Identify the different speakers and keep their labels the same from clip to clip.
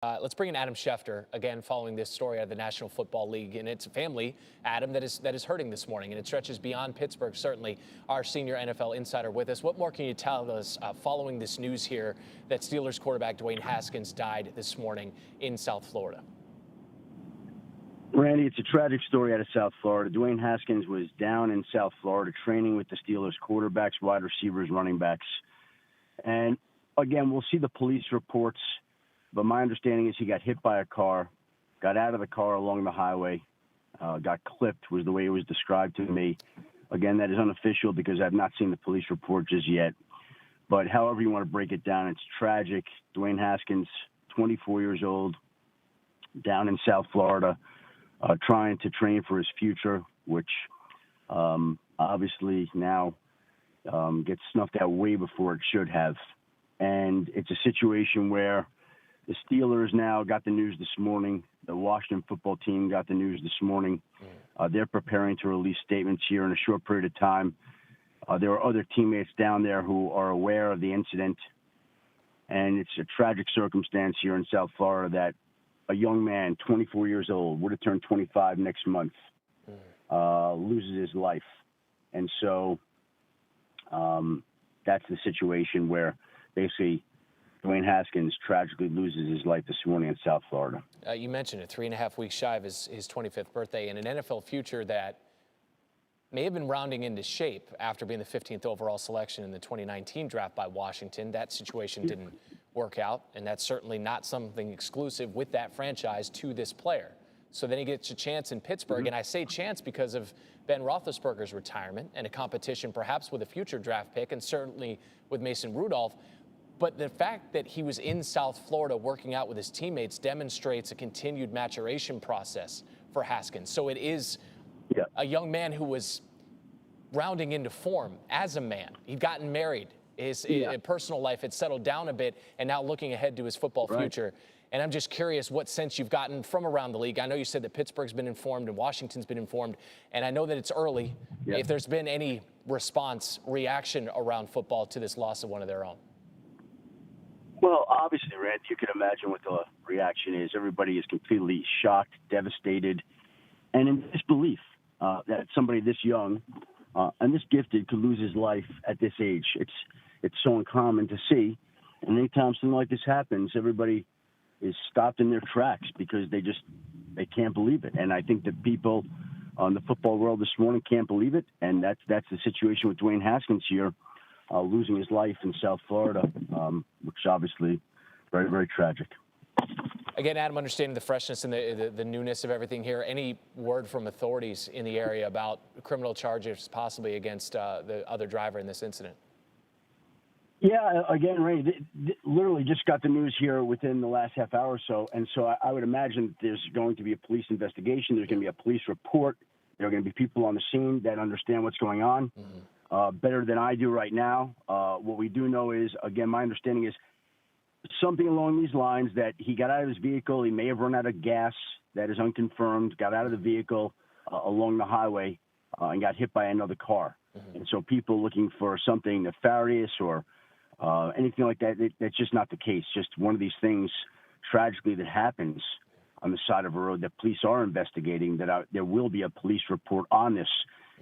Speaker 1: Let's bring in Adam Schefter again, following this story out of the National Football League, and it's a family, Adam, that is hurting this morning, and it stretches beyond Pittsburgh. Certainly, our senior NFL insider with us. What more can you tell us following this news here that Steelers quarterback Dwayne Haskins died this morning in South Florida?
Speaker 2: Randy, it's a tragic story out of South Florida. Dwayne Haskins was down in South Florida training with the Steelers quarterbacks, wide receivers, running backs, and again, we'll see the police reports. But my understanding is he got hit by a car, got out of the car along the highway, got clipped was the way it was described to me. Again, that is unofficial because I've not seen the police report just yet. But however you want to break it down, it's tragic. Dwayne Haskins, 24 years old, down in South Florida, trying to train for his future, which obviously now gets snuffed out way before it should have. And it's a situation where the Steelers now got the news this morning. The Washington football team got the news this morning. They're preparing to release statements here in a short period of time. There are other teammates down there who are aware of the incident. And it's a tragic circumstance here in South Florida that a young man, 24 years old, would have turned 25 next month, loses his life. And so that's the situation where basically Dwayne Haskins tragically loses his life this morning in South Florida.
Speaker 1: You mentioned it, 3.5 weeks shy of his 25th birthday, and an NFL future that may have been rounding into shape after being the 15th overall selection in the 2019 draft by Washington. That situation didn't work out, and that's certainly not something exclusive with that franchise to this player. So then he gets a chance in Pittsburgh, and I say chance because of Ben Roethlisberger's retirement and a competition perhaps with a future draft pick and certainly with Mason Rudolph. But the fact that he was in South Florida working out with his teammates demonstrates a continued maturation process for Haskins. So it is a young man who was rounding into form as a man. He'd gotten married. His personal life had settled down a bit, and now looking ahead to his football future. And I'm just curious what sense you've gotten from around the league. I know you said that Pittsburgh's been informed and Washington's been informed, and I know that it's early. If there's been any reaction around football to this loss of one of their own.
Speaker 2: Well, obviously, Randy, you can imagine what the reaction is. Everybody is completely shocked, devastated, and in disbelief that somebody this young and this gifted could lose his life at this age. It's so uncommon to see, and anytime something like this happens, everybody is stopped in their tracks because they can't believe it. And I think the people on the football world this morning can't believe it, and that's the situation with Dwayne Haskins here. Losing his life in South Florida, which is obviously very, very tragic.
Speaker 1: Again, Adam, understanding the freshness and the newness of everything here, any word from authorities in the area about criminal charges possibly against the other driver in this incident?
Speaker 2: Yeah, again, Ray, literally just got the news here within the last half hour or so, and so I would imagine that there's going to be a police investigation. There's going to be a police report. There are going to be people on the scene that understand what's going on. Better than I do right now. What we do know is, again, my understanding is something along these lines that he got out of his vehicle. He may have run out of gas. That is unconfirmed. Got out of the vehicle along the highway and got hit by another car. And so people looking for something nefarious or anything like that, that's just not the case. Just one of these things, tragically, that happens on the side of a road that police are investigating, that there will be a police report on this.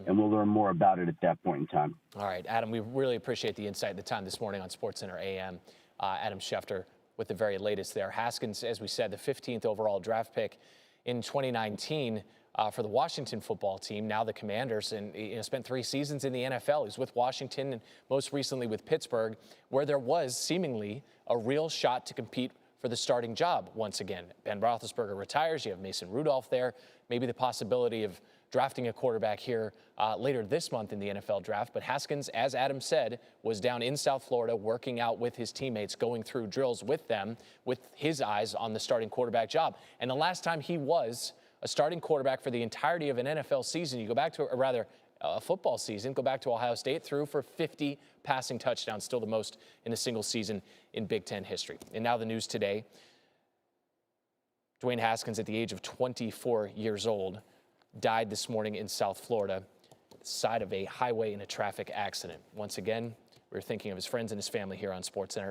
Speaker 2: And we'll learn more about it at that point in time.
Speaker 1: All right, Adam, we really appreciate the insight and the time this morning on SportsCenter AM. Adam Schefter with the very latest there. Haskins, as we said, the 15th overall draft pick in 2019 for the Washington football team, now the Commanders, and spent 3 seasons in the NFL. He was with Washington and most recently with Pittsburgh, where there was seemingly a real shot to compete for the starting job once again. Ben Roethlisberger retires. You have Mason Rudolph there. Maybe the possibility of drafting a quarterback here later this month in the NFL draft. But Haskins, as Adam said, was down in South Florida working out with his teammates, going through drills with them, with his eyes on the starting quarterback job. And the last time he was a starting quarterback for the entirety of an NFL season, you go back to, or rather, a football season, go back to Ohio State, threw for 50 passing touchdowns, still the most in a single season in Big Ten history. And now the news today, Dwayne Haskins, at the age of 24 years old, died this morning in South Florida, side of a highway in a traffic accident. Once again, we're thinking of his friends and his family here on SportsCenter.